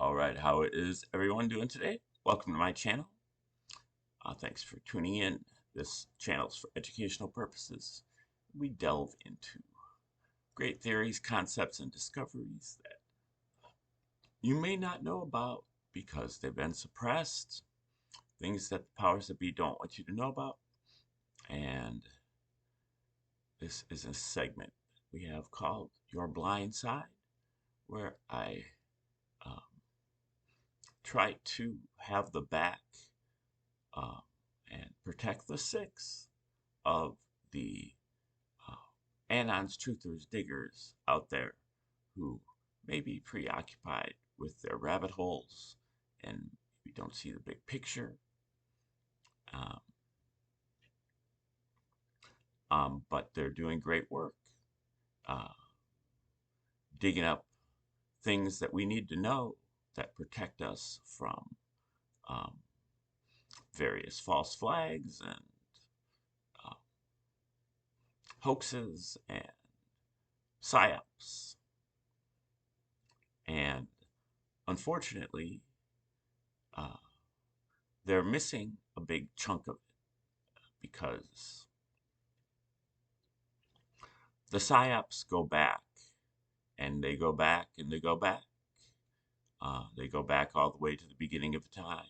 All right, how is everyone doing today? Welcome to my channel. Thanks for tuning in. This channel is for educational purposes. We delve into great theories, concepts, and discoveries that you may not know about because they've been suppressed, things that the powers that be don't want you to know about. And this is a segment we have called Your Blind Side, where I um, try to have the back uh, and protect the six of the uh, anons, truthers, diggers out there who may be preoccupied with their rabbit holes and we don't see the big picture. Um, but they're doing great work, uh, digging up things that we need to know that protect us from um, various false flags and uh, hoaxes and psyops. And unfortunately, uh, they're missing a big chunk of it because the psyops go back and they go back and they go back. They go back all the way to the beginning of time.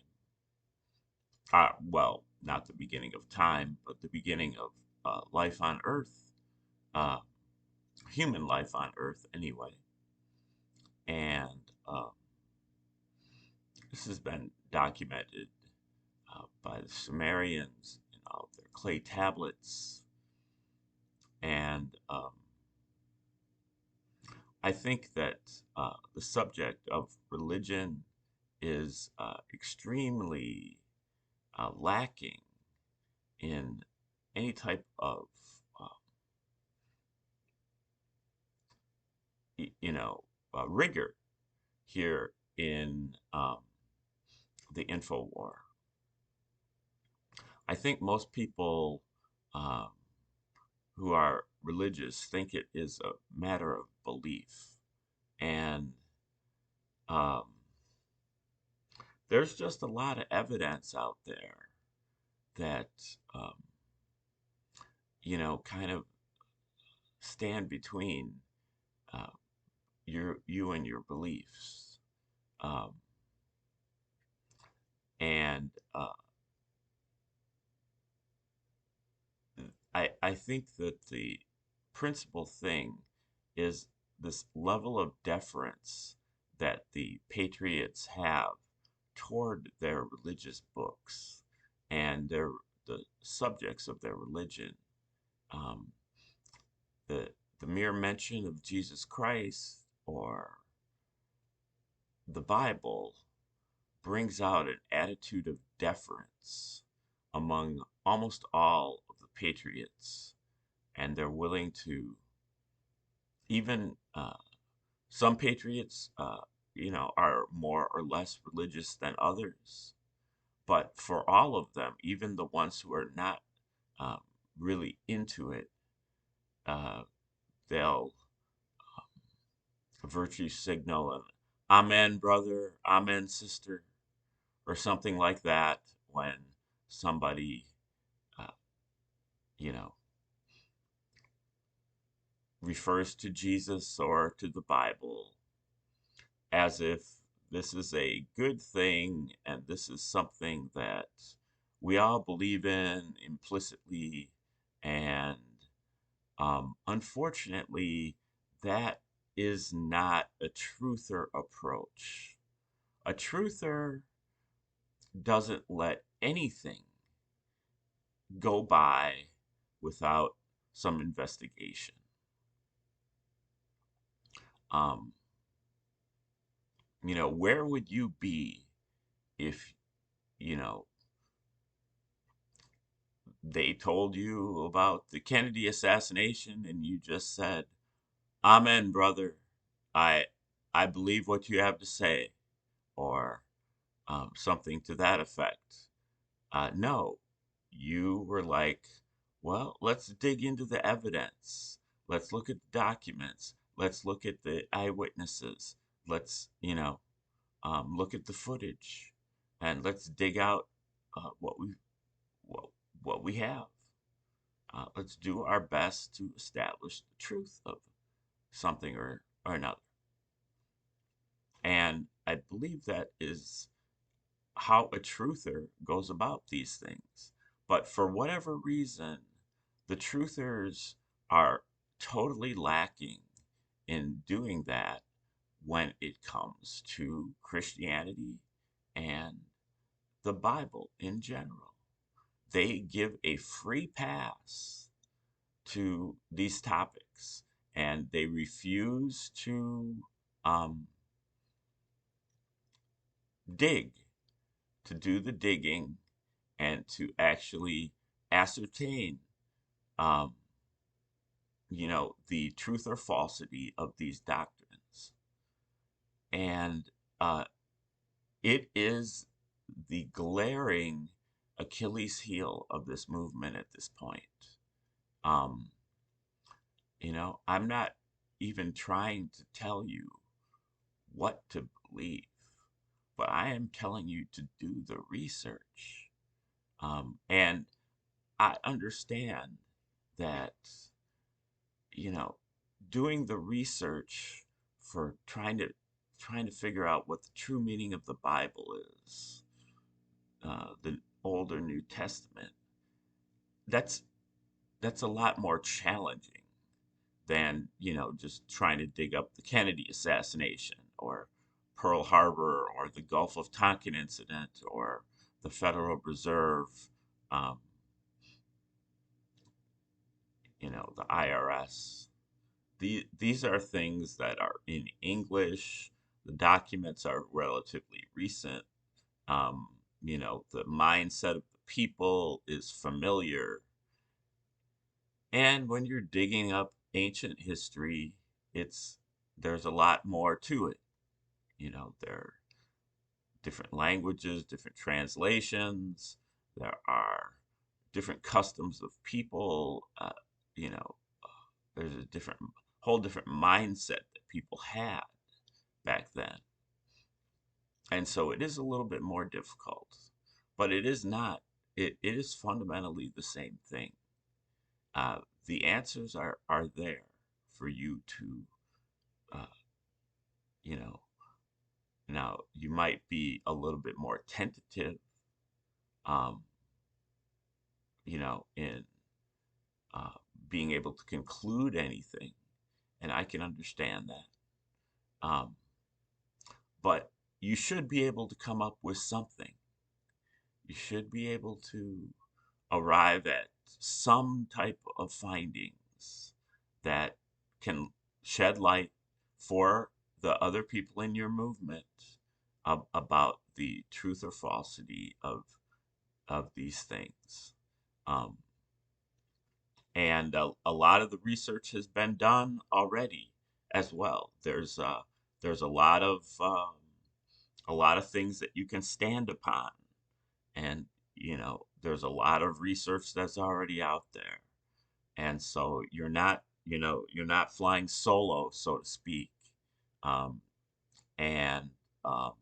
Well, not the beginning of time, but the beginning of life on Earth, uh, human life on Earth, anyway. And this has been documented by the Sumerians in all of their clay tablets. And I think that the subject of religion is extremely lacking in any type of, uh, you know, rigor here in the info war. I think most people um, who are religious think it is a matter of belief. And um, there's just a lot of evidence out there that, um, kind of stand between uh, you and your beliefs. Um, and I think that the principal thing is this level of deference that the patriots have toward their religious books and the subjects of their religion. Um, the mere mention of Jesus Christ or the Bible brings out an attitude of deference among almost all of the patriots, and they're willing to even some patriots, are more or less religious than others, but for all of them, even the ones who are not um, really into it, uh, they'll virtue signal an "Amen, brother," "Amen, sister," or something like that when somebody, uh, you know, refers to Jesus or to the Bible as if this is a good thing and this is something that we all believe in implicitly. And unfortunately, that is not a truther approach. A truther doesn't let anything go by without some investigation. Um, where would you be if, you know, they told you about the Kennedy assassination and you just said, "Amen, brother. I I believe what you have to say," or something to that effect. No, you were like, "Well, let's dig into the evidence. Let's look at the documents. Let's look at the eyewitnesses. Let's, look at the footage, and let's dig out what what, what we have. Let's do our best to establish the truth of something or another. And I believe that is how a truther goes about these things. But for whatever reason, the truthers are totally lacking in doing that when it comes to Christianity and the Bible in general. They give a free pass to these topics, and they refuse to um, dig, to do the digging, and to actually ascertain, um, the truth or falsity of these doctrines. And uh, it is the glaring Achilles heel of this movement at this point. Um, I'm not even trying to tell you what to believe, but I am telling you to do the research. And I understand that, you know, doing the research for trying to figure out what the true meaning of the Bible is, the Old or New Testament, that's that's a lot more challenging than, just trying to dig up the Kennedy assassination or Pearl Harbor or the Gulf of Tonkin incident or the Federal Reserve, um, the IRS. These are things that are in English. The documents are relatively recent. Um, the mindset of the people is familiar. And when you're digging up ancient history, there's a lot more to it. There are different languages, different translations. There are different customs of people. You know, there's a whole different mindset that people had back then. And so it is a little bit more difficult, but it is not, it is fundamentally the same thing. The answers are there for you to, uh, you know, now you might be a little bit more tentative, um, in uh, being able to conclude anything, and I can understand that. Um, but you should be able to come up with something. You should be able to arrive at some type of findings that can shed light for the other people in your movement about the truth or falsity of these things. Um, and a lot of the research has been done already as well. There's a lot of things that you can stand upon, and there's a lot of research that's already out there, and so you're not flying solo, so to speak. um, and um,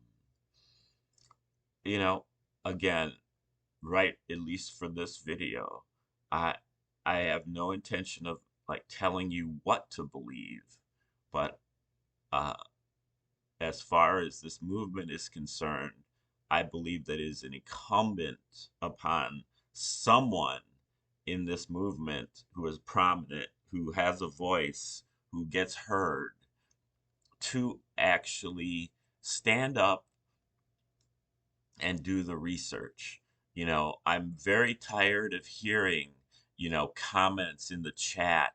you know Again, right, at least for this video, I I have no intention of like telling you what to believe, but uh, as far as this movement is concerned, I believe that it is an incumbent upon someone in this movement who is prominent, who has a voice, who gets heard, to actually stand up and do the research. I'm very tired of hearing, comments in the chat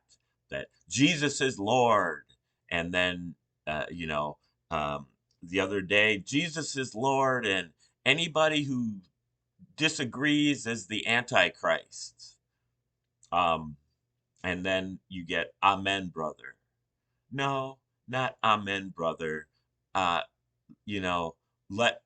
that Jesus is Lord. And then, um, the other day, Jesus is Lord, and anybody who disagrees is the Antichrist. Um, and then you get Amen, brother. No, not Amen, brother. Uh, you know let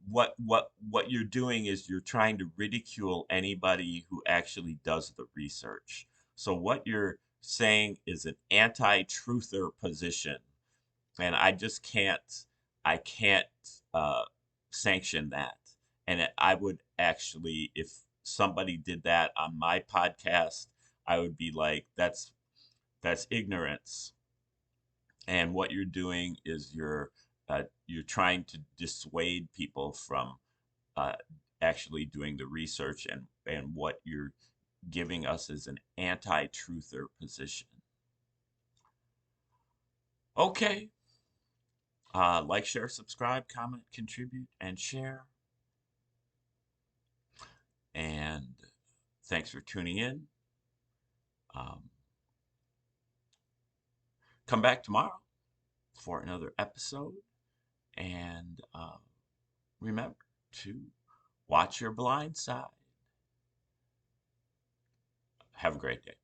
what you're doing is you're trying to ridicule anybody who actually does the research. So what you're saying is an anti-truther position, and I just can't I can't sanction that. And I would actually, if somebody did that on my podcast, I would be like, that's ignorance. And what you're doing is you're trying to dissuade people from uh, actually doing the research, and what you're giving us is an anti-truther position. Okay. Like, share, subscribe, comment, contribute, and share. And thanks for tuning in. Um, come back tomorrow for another episode. And remember to watch your blind side. Have a great day.